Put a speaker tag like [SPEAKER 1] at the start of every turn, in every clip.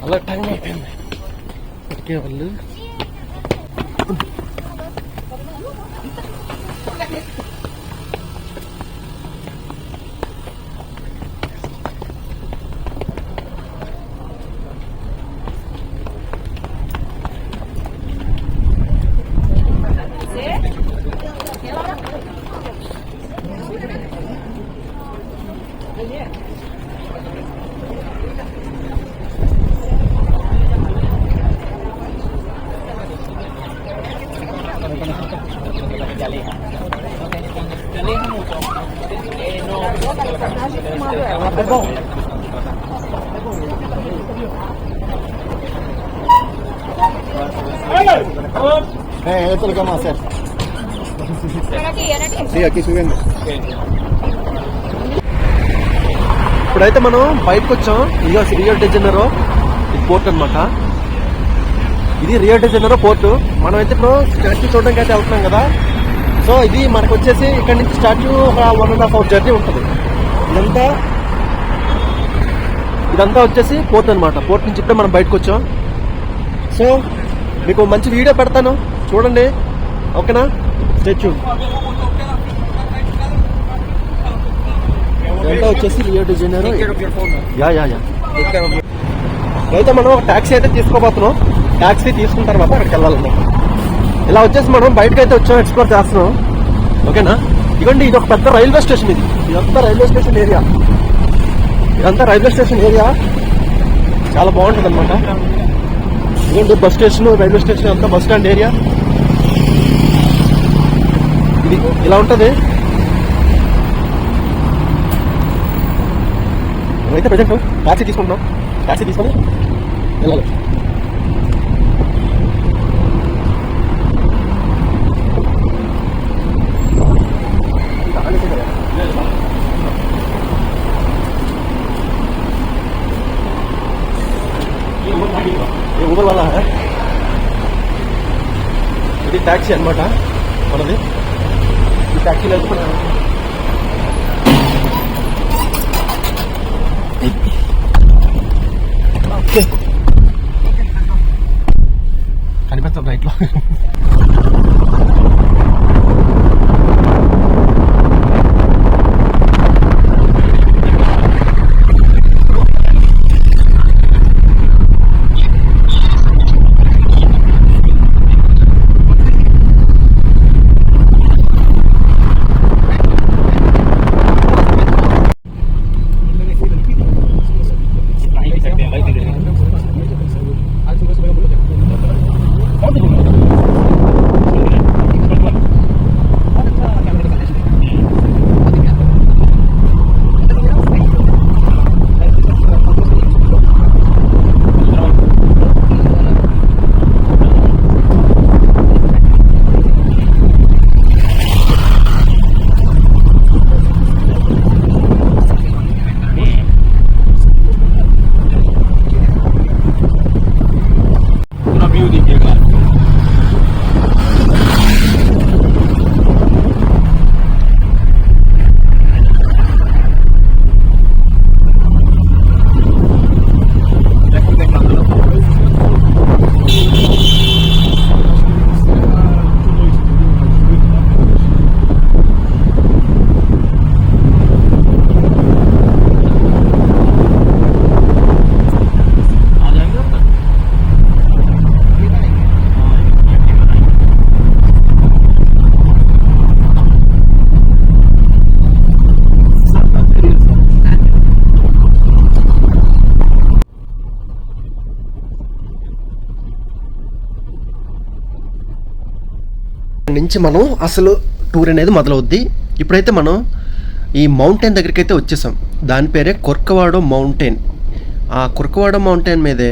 [SPEAKER 1] అలా టైం అయిపోయింది. ఓకే వాళ్ళు esto es lo que vamos a hacer. Sí, aquí subiendo. ఇప్పుడైతే మనం బయటకు వచ్చాం. ఇదిగో రియో డి జనీరో ఇది పోర్ట్ అనమాట. ఇది రియో డి జనీరో పోర్టు. మనం అయితే ఇప్పుడు స్టాచ్యూ చూడడానికి అయితే వెళ్తున్నాం కదా. సో ఇది మనకు వచ్చేసి ఇక్కడ నుంచి స్టాచ్యూ ఒక 1.5 hour జర్నీ ఉంటుంది. ఇదంతా వచ్చేసి పోర్ట్ అనమాట. పోర్ట్ నుంచి ఇప్పుడే మనం బయటకు వచ్చాం. సో మీకు మంచి వీడియో పెడతాను చూడండి, ఓకేనా? స్టాచ్యూ ఇదంతా వచ్చేసి రియో డి జనీరో. అయితే మనం ఒక ట్యాక్సీ అయితే తీసుకోబోతున్నాం. ట్యాక్సీ తీసుకున్న తర్వాత అక్కడికి వెళ్ళాలన్నా. ఇలా వచ్చేసి మనం బయటకు అయితే వచ్చాం, ఎక్స్ప్లోర్ చేస్తున్నాం, ఓకేనా? ఇవ్వండి, ఇది ఒక పెద్ద రైల్వే స్టేషన్. ఇదంతా రైల్వే స్టేషన్ ఏరియా. ఇదంతా రైల్వే స్టేషన్ ఏరియా చాలా బాగుంటుంది అనమాట. ఇదండి బస్ స్టేషన్, రైల్వే స్టేషన్ అంతా బస్ స్టాండ్ ఏరియా. ఇది ఇలా ఉంటుంది. అయితే ప్రజెంట్ ట్యాక్సీ తీసుకుంటున్నాం. ట్యాక్సీ తీసుకొని వెళ్ళాలి. ఊబర్ వల్ల ఇది ట్యాక్సీ అనమాట మనది. ఈ ట్యాక్సీలో వెళ్తున్నాం. కనిపిస్తుంది రైట్లో. నుంచి మనం అసలు టూర్ అనేది మొదలవుద్ది. ఇప్పుడైతే మనం ఈ మౌంటైన్ దగ్గరికి అయితే వచ్చేసాం. దాని పేరే కొర్కవాడో మౌంటైన్. ఆ కొర్కవాడో మౌంటైన్ మీదే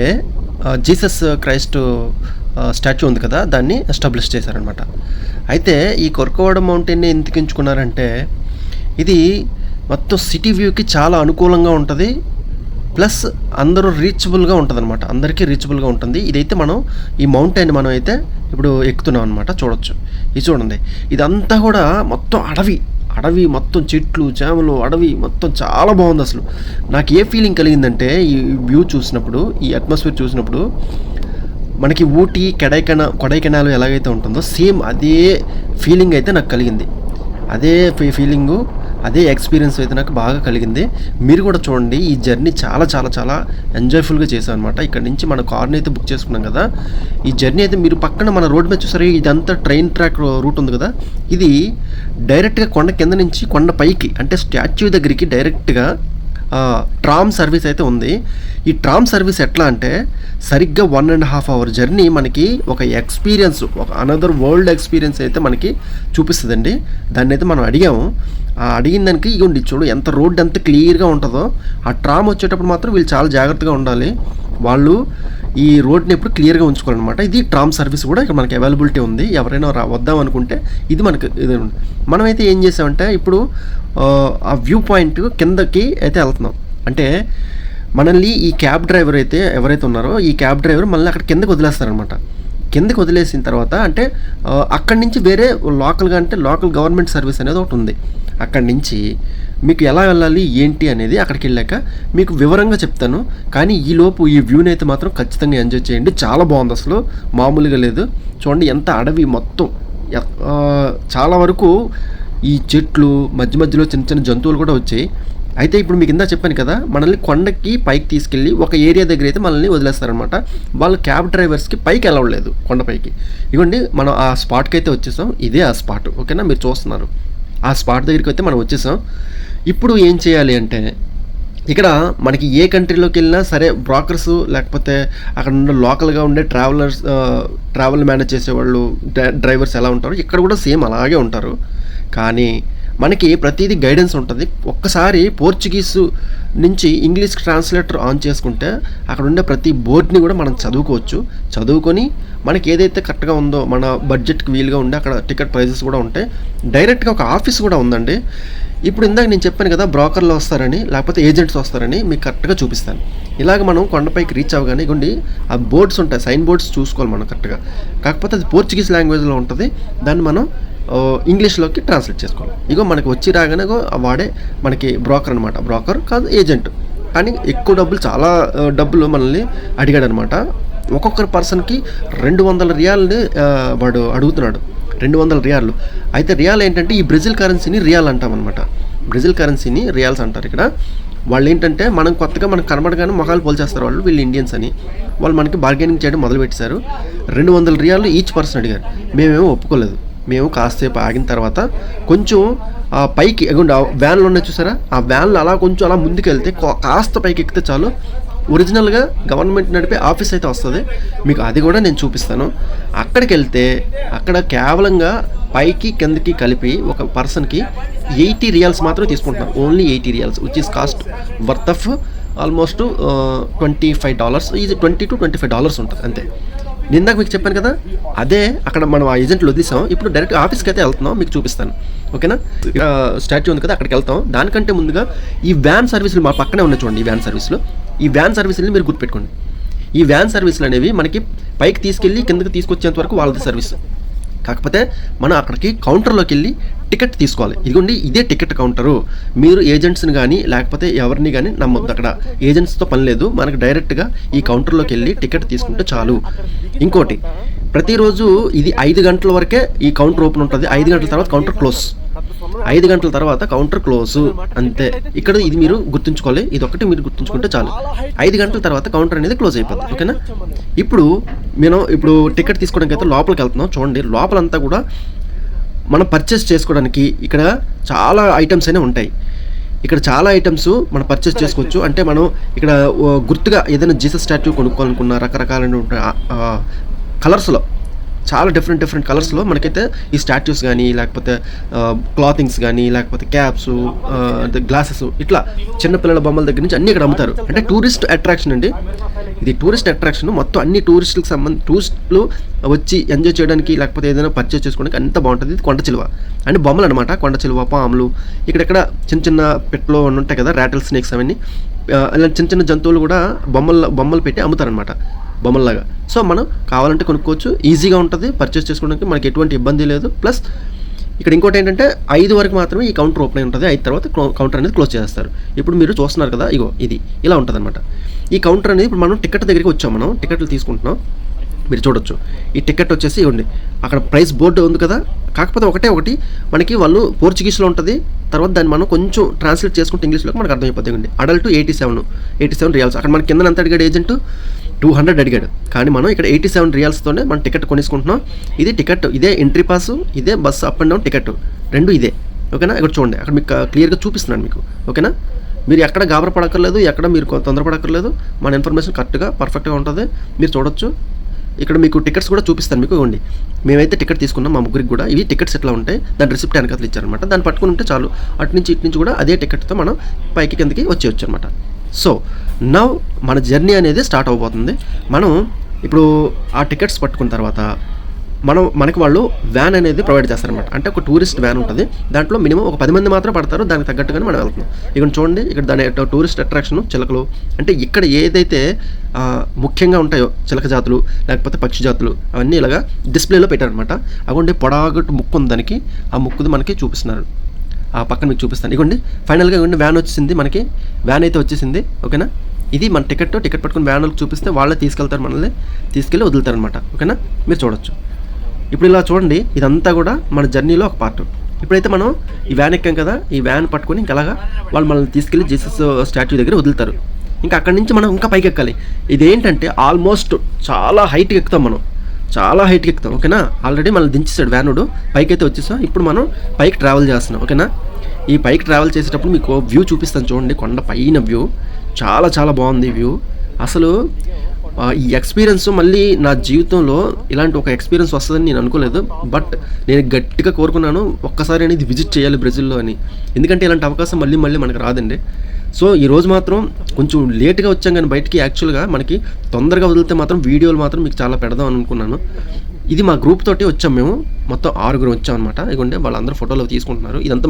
[SPEAKER 1] జీసస్ క్రైస్ట్ స్టాచ్యూ ఉంది కదా, దాన్ని ఎస్టాబ్లిష్ చేశారనమాట. అయితే ఈ కొర్కవాడో మౌంటైన్ని ఎందుకు ఎంచుకున్నారంటే ఇది మొత్తం సిటీ వ్యూకి చాలా అనుకూలంగా ఉంటుంది. ప్లస్ అందరూ రీచబుల్గా ఉంటుంది అనమాట, అందరికీ రీచబుల్గా ఉంటుంది. ఇదైతే మనం ఈ మౌంటైన్ మనం అయితే ఇప్పుడు ఎక్కుతున్నాం అనమాట. చూడొచ్చు, ఇది చూడండి, ఇదంతా కూడా మొత్తం అడవి. అడవి మొత్తం చెట్లు చేమలు అడవి మొత్తం చాలా బాగుంది. అసలు నాకు ఏ ఫీలింగ్ కలిగిందంటే ఈ వ్యూ చూసినప్పుడు, ఈ అట్మాస్ఫియర్ చూసినప్పుడు మనకి ఊటీ కొడైకెనాల్ ఎలాగైతే ఉంటుందో సేమ్ అదే ఫీలింగ్ అయితే నాకు కలిగింది. అదే ఫీలింగు, అదే ఎక్స్పీరియన్స్ అయితే నాకు బాగా కలిగింది. మీరు కూడా చూడండి, ఈ జర్నీ చాలా చాలా చాలా ఎంజాయ్ఫుల్గా చేశాను అనమాట. ఇక్కడ నుంచి మన కార్ని అయితే బుక్ చేసుకున్నాం కదా, ఈ జర్నీ అయితే మీరు పక్కన మన రోడ్ మీద చూసారు, ఇదంతా ట్రైన్ ట్రాక్ రూట్ ఉంది కదా, ఇది డైరెక్ట్గా కొండ కింద నుంచి కొండ పైకి అంటే స్టాచ్యూ దగ్గరికి డైరెక్ట్గా ట్రామ్ సర్వీస్ అయితే ఉంది. ఈ ట్రామ్ సర్వీస్ ఎట్లా అంటే సరిగ్గా 1.5 hour జర్నీ మనకి ఒక ఎక్స్పీరియన్స్, ఒక అనదర్ వరల్డ్ ఎక్స్పీరియన్స్ అయితే మనకి చూపిస్తుందండి. దాన్ని అయితే మనం అడిగాము. అడిగిన దానికి ఇగోండి చూడు ఎంత రోడ్ ఎంత క్లియర్గా ఉంటుందో. ఆ ట్రామ్ వచ్చేటప్పుడు మాత్రం వీళ్ళు చాలా జాగ్రత్తగా ఉండాలి. వాళ్ళు ఈ రోడ్ని ఎప్పుడు క్లియర్గా ఉంచుకోవాలన్నమాట. ఇది ట్రామ్ సర్వీస్ కూడా ఇక్కడ మనకి అవైలబిలిటీ ఉంది. ఎవరైనా వద్దాం అనుకుంటే ఇది మనకి ఇది ఉంది. మనమైతే ఏం చేసామంటే ఇప్పుడు ఆ వ్యూ పాయింట్ కిందకి అయితే వెళ్తున్నాం. అంటే మనల్ని ఈ క్యాబ్ డ్రైవర్ అయితే ఎవరైతే ఉన్నారో ఈ క్యాబ్ డ్రైవర్ మనల్ని అక్కడ కిందకి వదిలేస్తారనమాట. కిందకి వదిలేసిన తర్వాత అంటే అక్కడి నుంచి వేరే లోకల్గా అంటే లోకల్ గవర్నమెంట్ సర్వీస్ అనేది ఒకటి ఉంది. అక్కడి నుంచి మీకు ఎలా వెళ్ళాలి ఏంటి అనేది అక్కడికి వెళ్ళాక మీకు వివరంగా చెప్తాను. కానీ ఈలోపు ఈ వ్యూని అయితే మాత్రం ఖచ్చితంగా ఎంజాయ్ చేయండి. చాలా బాగుంది, అసలు మామూలుగా లేదు. చూడండి ఎంత అడవి మొత్తం, చాలా వరకు ఈ చెట్లు మధ్య మధ్యలో చిన్న చిన్న జంతువులు కూడా వచ్చాయి. అయితే ఇప్పుడు మీకు ఇందా చెప్పాను కదా, మనల్ని కొండకి పైకి తీసుకెళ్ళి ఒక ఏరియా దగ్గర అయితే మనల్ని వదిలేస్తారనమాట. వాళ్ళ క్యాబ్ డ్రైవర్స్కి పైకి వెళ్ళలేదు కొండపైకి. ఇవ్వండి మనం ఆ స్పాట్కి అయితే వచ్చేసాం. ఇదే ఆ స్పాట్, ఓకేనా, మీరు చూస్తున్నారు. ఆ స్పాట్ దగ్గరికి అయితే మనం వచ్చేసాం. ఇప్పుడు ఏం చేయాలి అంటే ఇక్కడ మనకి ఏ కంట్రీలోకి వెళ్ళినా సరే బ్రోకర్స్ లేకపోతే అక్కడ ఉన్న లోకల్గా ఉండే ట్రావెల్ మేనేజ్ చేసేవాళ్ళు డ్రైవర్స్ ఎలా ఉంటారో ఇక్కడ కూడా సేమ్ అలాగే ఉంటారు. కానీ మనకి ప్రతిదీ గైడెన్స్ ఉంటుంది. ఒక్కసారి పోర్చుగీస్ నుంచి ఇంగ్లీష్ ట్రాన్స్లేటర్ ఆన్ చేసుకుంటే అక్కడ ఉండే ప్రతి బోర్డ్ని కూడా మనం చదువుకొని మనకి ఏదైతే కరెక్ట్గా ఉందో మన బడ్జెట్కి వీలుగా ఉండే అక్కడ టికెట్ ప్రైజెస్ కూడా ఉంటాయి. డైరెక్ట్గా ఒక ఆఫీస్ కూడా ఉందండి. ఇప్పుడు ఇందాక నేను చెప్పాను కదా బ్రోకర్లు వస్తారని లేకపోతే ఏజెంట్స్ వస్తారని, మీకు కరెక్ట్గా చూపిస్తాను. ఇలాగ మనం కొండపైకి రీచ్ అవ్వగానే ఇగోండి ఆ బోర్డ్స్ ఉంటాయి, సైన్ బోర్డ్స్ చూసుకోవాలి మనం కరెక్ట్గా. కాకపోతే అది పోర్చుగీస్ లాంగ్వేజ్లో ఉంటుంది, దాన్ని మనం ఇంగ్లీష్లోకి ట్రాన్స్లేట్ చేసుకోవాలి. ఇగో మనకి వచ్చి రాగానే వాడే మనకి బ్రోకర్ అనమాట. బ్రోకర్ కాదు, ఏజెంట్. కానీ ఎక్కువ డబ్బులు, చాలా డబ్బులు మనల్ని అడిగాడు అనమాట. ఒక్కొక్కరి పర్సన్కి 200 రియాల్ని వాడు అడుగుతున్నాడు. 200 రియాలు. అయితే రియాల్ ఏంటంటే ఈ బ్రెజిల్ కరెన్సీని రియాల్ అంటామన్నమాట. బ్రెజిల్ కరెన్సీని రియాల్స్ అంటారు ఇక్కడ. వాళ్ళు ఏంటంటే మనం కొత్తగా మనకు కనబడగానే మొహాలు పోల్చేస్తారు వాళ్ళు, వీళ్ళు ఇండియన్స్ అని. వాళ్ళు మనకి బార్గెనింగ్ చేయడం మొదలుపెట్టారు. 200 రియాలు ఈచ్ పర్సన్ అడిగారు. మేమేమో ఒప్పుకోలేదు. మేము కాసేపు ఆగిన తర్వాత కొంచెం పైకి వ్యాన్లు ఉన్నాయి చూసారా, ఆ వ్యాన్లు అలా కొంచెం అలా ముందుకు వెళ్తే కాస్త పైకి ఎక్కితే చాలు ఒరిజినల్గా గవర్నమెంట్ నడిపే ఆఫీస్ అయితే వస్తుంది. మీకు అది కూడా నేను చూపిస్తాను. అక్కడికి వెళ్తే అక్కడ కేవలంగా పైకి కిందకి కలిపి ఒక పర్సన్కి 80 రియాల్స్ మాత్రమే తీసుకుంటున్నారు. Only 80 riyals, which is cost worth of almost $25. ఇది $20 to $25 ఉంటుంది అంతే. ఇందాక మీకు చెప్పాను కదా, అదే అక్కడ మనం ఆ ఏజెంట్లు వదిలేసాం. ఇప్పుడు డైరెక్ట్ ఆఫీస్కి అయితే వెళ్తున్నాం, మీకు చూపిస్తాను, ఓకేనా. స్టాచ్యూ ఉంది కదా, అక్కడికి వెళ్తాం. దానికంటే ముందుగా ఈ వ్యాన్ సర్వీసులు మా పక్కనే ఉన్నాయి చూడండి. ఈ వ్యాన్ సర్వీసులని మీరు గుర్తుపెట్టుకోండి. ఈ వ్యాన్ సర్వీసులు అనేవి మనకి పైకి తీసుకెళ్ళి కిందకి తీసుకొచ్చేంత వరకు వాళ్ళది సర్వీస్. కాకపోతే మనం అక్కడికి కౌంటర్లోకి వెళ్ళి టికెట్ తీసుకోవాలి. ఇదిగోండి ఇదే టికెట్ కౌంటరు. మీరు ఏజెంట్స్ని కానీ లేకపోతే ఎవరిని కానీ నమ్మొద్దు. అక్కడ ఏజెంట్స్తో పని లేదు. మనకు డైరెక్ట్గా ఈ కౌంటర్లోకి వెళ్ళి టికెట్ తీసుకుంటే చాలు. ఇంకోటి, ప్రతిరోజు ఇది 5 గంటల వరకే ఈ కౌంటర్ ఓపెన్ ఉంటుంది. 5 గంటల తర్వాత కౌంటర్ క్లోజ్. 5 గంటల తర్వాత కౌంటర్ క్లోజ్ అంతే. ఇక్కడ ఇది మీరు గుర్తుంచుకోవాలి. ఇది ఒకటి మీరు గుర్తుంచుకుంటే చాలు. 5 గంటల తర్వాత కౌంటర్ అనేది క్లోజ్ అయిపోతుంది, ఓకేనా. ఇప్పుడు టికెట్ తీసుకోవడానికి అయితే లోపలికి వెళ్తున్నాం. చూడండి లోపలంతా కూడా మనం పర్చేస్ చేసుకోవడానికి ఇక్కడ చాలా ఐటమ్స్ అయినా ఉంటాయి. ఇక్కడ చాలా ఐటమ్స్ మనం పర్చేస్ చేసుకోవచ్చు. అంటే మనం ఇక్కడ గుర్తుగా ఏదైనా జీసస్ స్టాట్యూ కొనుక్కోవాలనుకున్న రకరకాలైన కలర్స్లో, చాలా డిఫరెంట్ కలర్స్లో మనకైతే ఈ స్టాట్యూస్ కానీ లేకపోతే క్లాతింగ్స్ కానీ లేకపోతే క్యాప్స్, గ్లాసెస్, ఇట్లా చిన్నపిల్లల బొమ్మల దగ్గర నుంచి అన్నీ ఇక్కడ అమ్ముతారు. అంటే టూరిస్ట్ అట్రాక్షన్ అండి ఇది. టూరిస్ట్ అట్రాక్షన్ మొత్తం అన్ని టూరిస్టులు వచ్చి ఎంజాయ్ చేయడానికి లేకపోతే ఏదైనా పర్చేస్ చేసుకోవడానికి అంత బాగుంటుంది. ఇది కొండ చిలువ అంటే బొమ్మలు అనమాట. కొండ చిలువ, పాములు, ఇక్కడెక్కడ చిన్న పెట్లో ఉంటాయి కదా, రాటిల్ స్నేక్స్, అవన్నీ ఇలా చిన్న జంతువులు కూడా బొమ్మలు పెట్టి అమ్ముతారనమాట, బొమ్మల్లాగా. సో మనం కావాలంటే కొనుక్కోవచ్చు, ఈజీగా ఉంటుంది పర్చేస్ చేసుకోవడానికి, మనకి ఎటువంటి ఇబ్బంది లేదు. ప్లస్ ఇక్కడ ఇంకోటి ఏంటంటే 5 వరకు మాత్రమే ఈ కౌంటర్ ఓపెన్ అయి ఉంటుంది. 5 తర్వాత కౌంటర్ అనేది క్లోజ్ చేస్తారు. ఇప్పుడు మీరు చూస్తున్నారు కదా, ఇగో ఇది ఇలా ఉంటుంది అనమాట. ఈ కౌంటర్ అనేది ఇప్పుడు మనం టికెట్ దగ్గరికి వచ్చాం, మనం టికెట్లు తీసుకుంటున్నాం. మీరు చూడొచ్చు ఈ టికెట్ వచ్చేసి ఇవ్వండి, అక్కడ ప్రైస్ బోర్డు ఉంది కదా. కాకపోతే ఒకటి మనకి వాళ్ళు పోర్చుగీస్లో ఉంటుంది. తర్వాత దాన్ని మనం కొంచెం ట్రాన్స్లేట్ చేసుకుంటే ఇంగ్లీష్లోకి మనకు అర్థమైపోతుంది. Adult 87 riyals. అక్కడ మనకి కింద ఎంత అడిగాడు ఏజెంట్, 200 అడిగాడు. కానీ మనం ఇక్కడ 87 రియాల్స్తోనే మనం టికెట్ కొనేసుకుంటున్నాం. ఇది టికెట్, ఇదే ఎంట్రీ పాస్, ఇదే bus up and down ticket, రెండు ఇదే. ఓకేనా, ఇక్కడ చూడండి, అక్కడ మీకు క్లియర్గా చూపిస్తున్నాను మీకు. ఓకేనా, మీరు ఎక్కడ గాబర పడక్కర్లేదు, ఎక్కడ మీరు తొందరపడక్కర్లేదు. మన ఇన్ఫర్మేషన్ కరెక్ట్గా పర్ఫెక్ట్గా ఉంటుంది. మీరు చూడొచ్చు, ఇక్కడ మీకు టికెట్స్ కూడా చూపిస్తాను మీకు. ఇవ్వండి, మేమైతే టికెట్ తీసుకున్నాం మా ముగ్గురికి కూడా. ఇవి టికెట్స్ ఎట్లా ఉంటాయి, దాని రిసిప్ట్ వెనకాల ఇచ్చారనమాట. దాన్ని పట్టుకుని ఉంటే చాలు, అటు నుంచి ఇటు నుంచి కూడా అదే టికెట్తో మనం పైకి కిందకి వచ్చేయచ్చు అనమాట. సో నౌ మన జర్నీ అనేది స్టార్ట్ అవబోతుంది. మనం ఇప్పుడు ఆ టికెట్స్ పట్టుకున్న తర్వాత మనకి వాళ్ళు వ్యాన్ అనేది ప్రొవైడ్ చేస్తారనమాట. అంటే ఒక టూరిస్ట్ వ్యాన్ ఉంటుంది, దాంట్లో మినిమం ఒక 10 మంది మాత్రం పడతారు. దానికి తగ్గట్టుగానే మనం వెళ్తున్నాం. ఇక్కడ చూడండి, ఇక్కడ దాని టూరిస్ట్ అట్రాక్షన్ చిలకలు. అంటే ఇక్కడ ఏదైతే ముఖ్యంగా ఉంటాయో చిలక జాతులు లేకపోతే పక్షి జాతులు అవన్నీ ఇలాగా డిస్ప్లేలో పెట్టారనమాట. అగోండి పొడాగట్టు ముక్కు ఉంది దానికి, ఆ ముక్కుది మనకి చూపిస్తున్నారు. ఆ పక్కన మీకు చూపిస్తాను. ఇవ్వండి, ఫైనల్గా ఇవ్వండి వ్యాన్ వచ్చేసింది, మనకి వ్యాన్ అయితే వచ్చేసింది. ఓకేనా, ఇది మన టికెట్ పట్టుకుని వ్యాన్ వాళ్ళకి చూపిస్తే వాళ్ళే తీసుకెళ్తారు, మనల్ని తీసుకెళ్ళి వదులుతారనమాట. ఓకేనా, మీరు చూడొచ్చు. ఇప్పుడు ఇలా చూడండి, ఇదంతా కూడా మన జర్నీలో ఒక పార్ట్. ఇప్పుడైతే మనం ఈ వ్యాన్ ఎక్కాం కదా, ఈ వ్యాన్ పట్టుకొని ఇంకా అలాగా వాళ్ళు మనల్ని తీసుకెళ్ళి జీసస్ స్టాచ్యూ దగ్గర వదులుతారు. ఇంకా అక్కడి నుంచి మనం ఇంకా పైకి ఎక్కాలి. ఇదేంటంటే ఆల్మోస్ట్ చాలా హైట్కి ఎక్కుతాం మనం, చాలా హైట్కి ఎక్కుతాం. ఓకేనా, ఆల్రెడీ మనం దించేసాడు వ్యానుడు, పైకి అయితే వచ్చేసాం. ఇప్పుడు మనం పైకి ట్రావెల్ చేస్తున్నాం. ఓకేనా, ఈ పైకి ట్రావెల్ చేసేటప్పుడు మీకు వ్యూ చూపిస్తాను చూడండి. కొండ పైన వ్యూ చాలా చాలా బాగుంది వ్యూ. అసలు ఈ ఎక్స్పీరియన్స్ మళ్ళీ నా జీవితంలో ఇలాంటి ఒక ఎక్స్పీరియన్స్ వస్తుందని నేను అనుకోలేదు. బట్ నేను గట్టిగా కోరుకున్నాను, ఒక్కసారి అనేది విజిట్ చేయాలి బ్రెజిల్లో అని. ఎందుకంటే ఇలాంటి అవకాశం మళ్ళీ మనకు రాదండి. సో ఈరోజు మాత్రం కొంచెం లేట్గా వచ్చాం కానీ బయటికి, యాక్చువల్గా మనకి తొందరగా వదిలితే మాత్రం వీడియోలు మాత్రం మీకు చాలా పెడదాం అనుకున్నాను. ఇది మా గ్రూప్ తోటి వచ్చాం మేము, మొత్తం 6 వచ్చాం అనమాట. ఇదిగోండి వాళ్ళందరూ ఫోటోలు తీసుకుంటున్నారు. ఇదంతా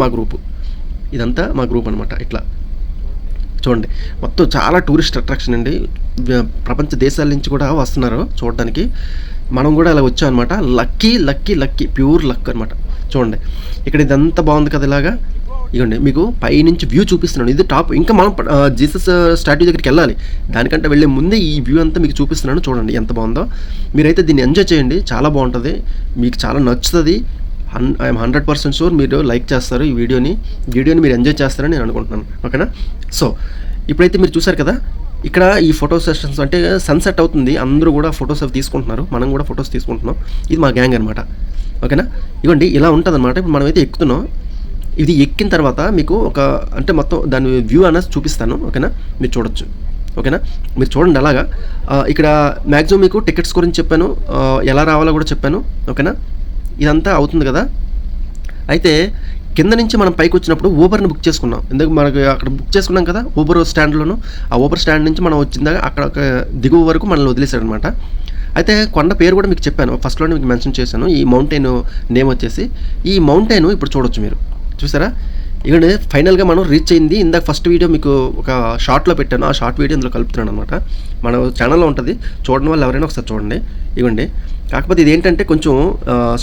[SPEAKER 1] మా గ్రూప్ అనమాట. ఇట్లా చూడండి, మొత్తం చాలా టూరిస్ట్ అట్రాక్షన్ అండి. ప్రపంచ దేశాల నుంచి కూడా వస్తున్నారు చూడడానికి. మనం కూడా అలా వచ్చాం అనమాట. లక్కీ ప్యూర్ లక్ అనమాట. చూడండి, ఇక్కడ ఇదంతా బాగుంది కదా ఇలాగా. ఇదిగోండి, మీకు పైనుంచి వ్యూ చూపిస్తున్నాను. ఇది టాప్. ఇంకా మనం జీసస్ స్టాట్యూ దగ్గరికి వెళ్ళాలి. దానికంటే వెళ్ళే ముందే ఈ వ్యూ అంతా మీకు చూపిస్తున్నాను. చూడండి ఎంత బాగుందో. మీరైతే దీన్ని ఎంజాయ్ చేయండి, చాలా బాగుంటుంది, మీకు చాలా నచ్చుతుంది. ఐఎమ్ 100% షూర్ మీరు లైక్ చేస్తారు ఈ వీడియోని మీరు ఎంజాయ్ చేస్తారని నేను అనుకుంటున్నాను. ఓకేనా, సో ఇప్పుడైతే మీరు చూసారు కదా, ఇక్కడ ఈ ఫోటో సెషన్స్ అంటే సన్సెట్ అవుతుంది, అందరూ కూడా ఫొటోస్ అవి తీసుకుంటున్నారు, మనం కూడా ఫొటోస్ తీసుకుంటున్నాం. ఇది మా గ్యాంగ్ అనమాట. ఓకేనా, ఇవ్వండి ఇలా ఉంటుంది అనమాట. ఇప్పుడు మనమైతే ఎక్కుతున్నాం. ఇది ఎక్కిన తర్వాత మీకు అంటే మొత్తం దాని వ్యూ అనేది చూపిస్తాను. ఓకేనా, మీరు చూడొచ్చు. ఓకేనా, మీరు చూడండి అలాగా. ఇక్కడ మ్యాక్సిమం మీకు టికెట్స్ గురించి చెప్పాను, ఎలా రావాలో కూడా చెప్పాను. ఓకేనా, ఇదంతా అవుతుంది కదా. అయితే కింద నుంచి మనం పైకి వచ్చినప్పుడు ఊబర్ని బుక్ చేసుకున్నాం. ఎందుకు మనకి అక్కడ బుక్ చేసుకున్నాం కదా ఊబర్ స్టాండ్లోను. ఆ ఊబర్ స్టాండ్ నుంచి మనం వచ్చిందాక అక్కడ దిగువ వరకు మనల్ని వదిలేశాడు అనమాట. అయితే కొండ పేరు కూడా మీకు చెప్పాను, ఫస్ట్లోనే మీకు మెన్షన్ చేశాను. ఈ మౌంటైన్ నేమ్ వచ్చేసి, ఈ మౌంటైన్ ఇప్పుడు చూడొచ్చు మీరు, చూసారా. ఇక్కడ ఫైనల్గా మనం రీచ్ అయింది. ఇందాక ఫస్ట్ వీడియో మీకు ఒక షార్ట్లో పెట్టాను, ఆ షార్ట్ వీడియో ఇందులో కలుపుతున్నాను అనమాట. మన ఛానల్లో ఉంటుంది, చూడడం వల్ల ఎవరైనా ఒకసారి చూడండి. ఇవ్వండి, కాకపోతే ఇదేంటంటే కొంచెం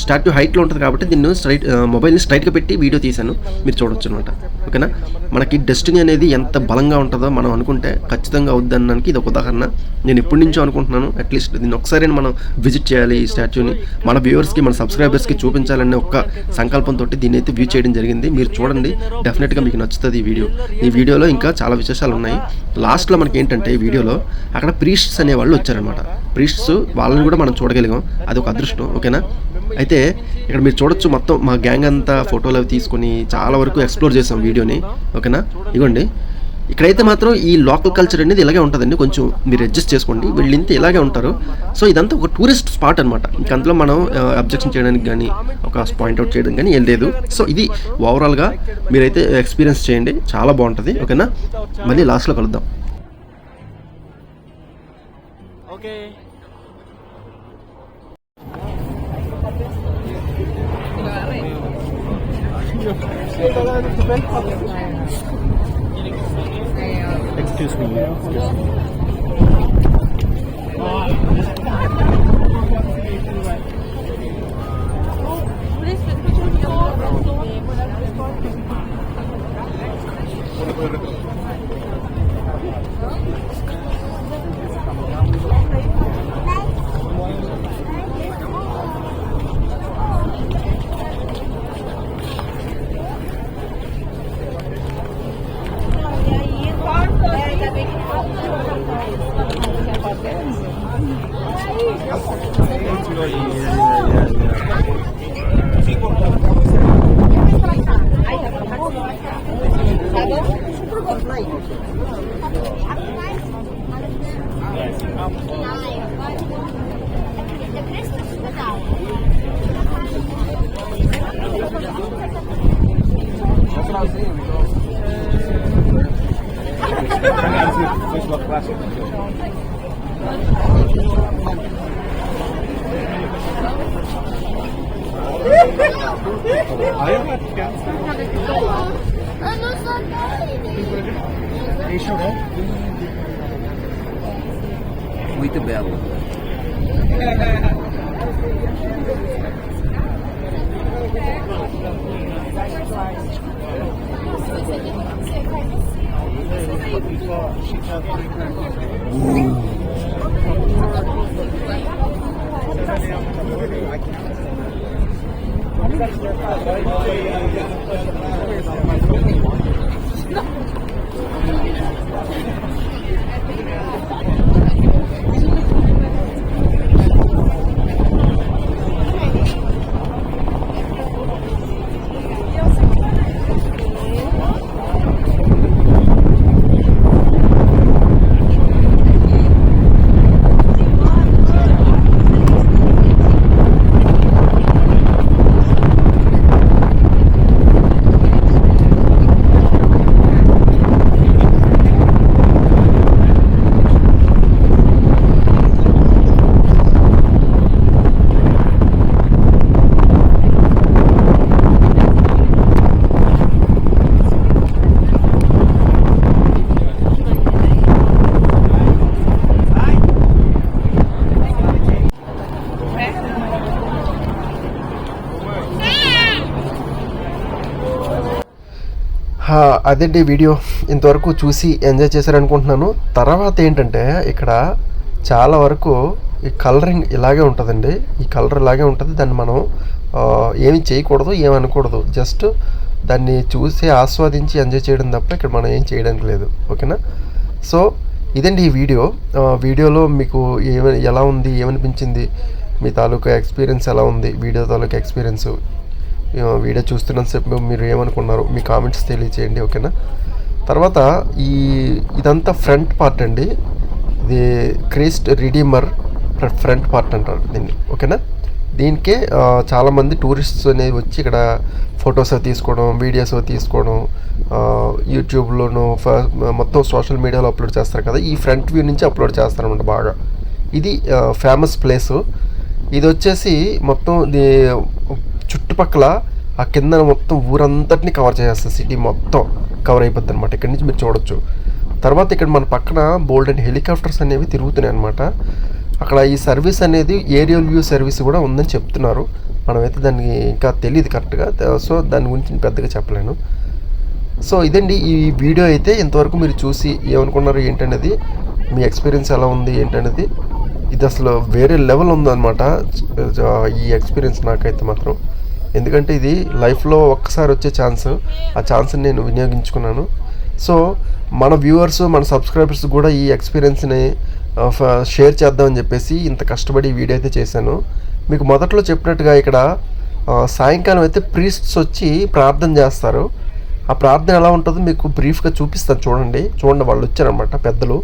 [SPEAKER 1] స్టాట్యూ హైట్లో ఉంటుంది కాబట్టి దీన్ని మొబైల్ని స్ట్రైట్గా పెట్టి వీడియో తీశాను, మీరు చూడొచ్చు అనమాట. ఓకేనా, మనకి డెస్టినీ అనేది ఎంత బలంగా ఉంటుందో మనం అనుకుంటే ఖచ్చితంగా అవుద్దనడానికి ఇది ఒక ఉదాహరణ. నేను ఎప్పటి నుంచో అనుకుంటున్నాను, అట్లీస్ట్ దీన్ని ఒకసారి మనం విజిట్ చేయాలి, ఈ స్టాట్యూని మన వ్యూవర్స్కి మన సబ్స్క్రైబర్స్కి చూపించాలనే ఒక సంకల్పంతో దీన్ని అయితే వ్యూ చేయడం జరిగింది. మీరు చూడండి, డెఫినెట్గా మీకు నచ్చుతుంది ఈ వీడియోలో ఇంకా చాలా విశేషాలు ఉన్నాయి. లాస్ట్లో మనకి ఏంటంటే ఈ వీడియోలో అక్కడ ప్రీస్ట్స్ అనేవాళ్ళు వచ్చారనమాట. ప్రీస్ట్స్ వాళ్ళని కూడా మనం చూడగలిగాం, అది ఒక అదృష్టం. ఓకేనా, అయితే ఇక్కడ మీరు చూడొచ్చు, మొత్తం మా గ్యాంగ్ అంతా ఫోటోలు అవి తీసుకొని చాలా వరకు ఎక్స్ప్లోర్ చేసాం వీడియోని. ఓకేనా, ఇవ్వండి, ఇక్కడైతే మాత్రం ఈ లోకల్ కల్చర్ అనేది ఇలాగే ఉంటుందండి, కొంచెం మీరు అడ్జస్ట్ చేసుకోండి, వీళ్ళంతా ఇలాగే ఉంటారు. సో ఇదంతా ఒక టూరిస్ట్ స్పాట్ అనమాట. ఇంక అందులో మనం అబ్జెక్షన్ చేయడానికి కానీ ఒక పాయింట్అవుట్ చేయడం కానీ ఏం లేదు. సో ఇది ఓవరాల్గా మీరైతే ఎక్స్పీరియన్స్ చేయండి, చాలా బాగుంటుంది. ఓకేనా, మళ్ళీ లాస్ట్లో కలుద్దాం. Okay, excuse me.
[SPEAKER 2] Muito belo.
[SPEAKER 1] అదేంటి వీడియో ఇంతవరకు చూసి ఎంజాయ్ చేశారనుకుంటున్నాను. తర్వాత ఏంటంటే ఇక్కడ చాలా వరకు ఈ కలరింగ్ ఇలాగే ఉంటుందండి. ఈ కలర్ ఇలాగే ఉంటుంది. దాన్ని మనం ఏమి చేయకూడదు, ఏమనకూడదు. జస్ట్ దాన్ని చూసి ఆస్వాదించి ఎంజాయ్ చేయడం తప్ప ఇక్కడ మనం ఏం చేయడానికి లేదు. ఓకేనా? సో ఇదండి ఈ వీడియో. వీడియోలో మీకు ఎలా ఉంది, ఏమనిపించింది, మీ తాలూకా ఎక్స్పీరియన్స్ ఎలా ఉంది, వీడియో తాలూకా ఎక్స్పీరియన్స్, వీడియో చూస్తున్నంతసేపు మీరు ఏమనుకున్నారు మీ కామెంట్స్ తెలియచేయండి. ఓకేనా? తర్వాత ఇదంతా ఫ్రంట్ పార్ట్ అండి. ఇది క్రైస్ట్ రిడీమర్ ఫ్రంట్ పార్ట్ అంటారు దీన్ని. ఓకేనా? దీనికే చాలామంది టూరిస్ట్స్ అనేవి వచ్చి ఇక్కడ ఫొటోస్ తీసుకోవడం, వీడియోస్ తీసుకోవడం, యూట్యూబ్లోనూ మొత్తం సోషల్ మీడియాలో అప్లోడ్ చేస్తారు కదా. ఈ ఫ్రంట్ వ్యూ నుంచి అప్లోడ్ చేస్తారన్నమాట బాగా. ఇది ఫేమస్ ప్లేసు. ఇది వచ్చేసి మొత్తం చుట్టుపక్కల ఆ కింద మొత్తం ఊరంతటిని కవర్ చేసేస్తుంది. సిటీ మొత్తం కవర్ అయిపోద్ది అనమాట. ఇక్కడి నుంచి మీరు చూడొచ్చు. తర్వాత ఇక్కడ మన పక్కన బోల్డ్ అండ్ హెలికాప్టర్స్ అనేవి తిరుగుతున్నాయి అనమాట. అక్కడ ఈ సర్వీస్ అనేది ఏరియల్ వ్యూ సర్వీస్ కూడా ఉందని చెప్తున్నారు. మనమైతే దానికి ఇంకా తెలియదు కరెక్ట్గా. సో దాని గురించి పెద్దగా చెప్పలేను. సో ఇదండి ఈ వీడియో. అయితే ఇంతవరకు మీరు చూసి ఏమనుకున్నారు ఏంటనేది, మీ ఎక్స్పీరియన్స్ ఎలా ఉంది ఏంటనేది, ఇది అసలు వేరే లెవెల్ ఉందన్నమాట ఈ ఎక్స్పీరియన్స్ నాకైతే మాత్రం. ఎందుకంటే ఇది లైఫ్లో ఒక్కసారి వచ్చే ఛాన్స్. ఆ ఛాన్స్ని నేను వినియోగించుకున్నాను. సో మన వ్యూవర్స్, మన సబ్స్క్రైబర్స్ కూడా ఈ ఎక్స్పీరియన్స్ని షేర్ చేద్దామని చెప్పేసి ఇంత కష్టపడి ఈ వీడియో అయితే చేశాను. మీకు మొదట్లో చెప్పినట్టుగా ఇక్కడ సాయంకాలం అయితే ప్రీస్ట్స్ వచ్చి ప్రార్థన చేస్తారు. ఆ ప్రార్థన ఎలా ఉంటుందో మీకు బ్రీఫ్గా చూపిస్తాను. చూడండి వాళ్ళు వచ్చారనమాట, పెద్దలు,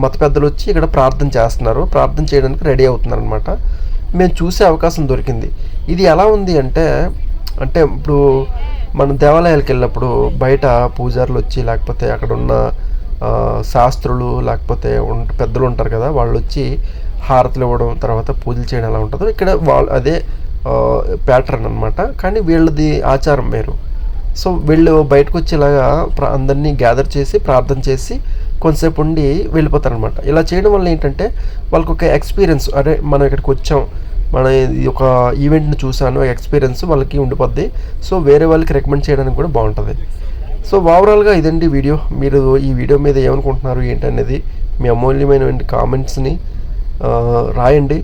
[SPEAKER 1] మత పెద్దలు వచ్చి ఇక్కడ ప్రార్థన చేస్తున్నారు. ప్రార్థన చేయడానికి రెడీ అవుతున్నారు అనమాట. మేము చూసే అవకాశం దొరికింది. ఇది ఎలా ఉంది అంటే ఇప్పుడు మనం దేవాలయాలకు వెళ్ళినప్పుడు బయట పూజారులు వచ్చి, లేకపోతే అక్కడ ఉన్న శాస్త్రులు, లేకపోతే పెద్దలు ఉంటారు కదా, వాళ్ళు వచ్చి హారతులు ఇవ్వడం, తర్వాత పూజలు చేయడం ఎలా ఉంటుందో ఇక్కడ అదే ప్యాటర్న్ అనమాట. కానీ వీళ్ళది ఆచారం వేరు. సో వీళ్ళు బయటకు వచ్చి ఇలాగా అందరినీ గ్యాదర్ చేసి ప్రార్థన చేసి కొంతసేపు ఉండి వెళ్ళిపోతారనమాట. ఇలా చేయడం వల్ల ఏంటంటే వాళ్ళకి ఒక ఎక్స్పీరియన్స్, అరే మనం ఇక్కడికి వచ్చాం, మన ఒక ఈవెంట్ని చూసాను, ఎక్స్పీరియన్స్ వాళ్ళకి ఉండిపోద్ది. సో వేరే వాళ్ళకి రికమెండ్ చేయడానికి కూడా బాగుంటుంది. సో ఓవరాల్గా ఇదండి వీడియో. మీరు ఈ వీడియో మీద ఏమనుకుంటున్నారు ఏంటనేది మీ అమూల్యమైన కామెంట్స్ని రాయండి.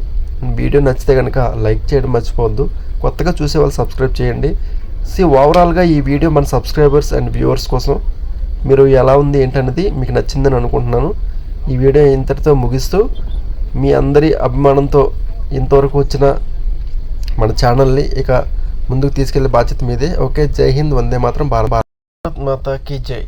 [SPEAKER 1] వీడియో నచ్చితే కనుక లైక్ చేయడం మర్చిపోవద్దు. కొత్తగా చూసే వాళ్ళు సబ్స్క్రైబ్ చేయండి. ఓవరాల్గా ఈ వీడియో మన సబ్స్క్రైబర్స్ అండ్ వ్యూవర్స్ కోసం మీరు ఎలా ఉంది ఏంటనేది మీకు నచ్చిందని అనుకుంటున్నాను. ఈ వీడియో ఇంతటితో ముగిస్తూ మీ అందరి అభిమానంతో ఇంతవరకు వచ్చిన మన ఛానల్ని ఇక ముందుకు తీసుకెళ్లే బాధ్యత మీదే. ఓకే, జై హింద్, వందే మాత్రం, భారత్ మాతా కీ జై.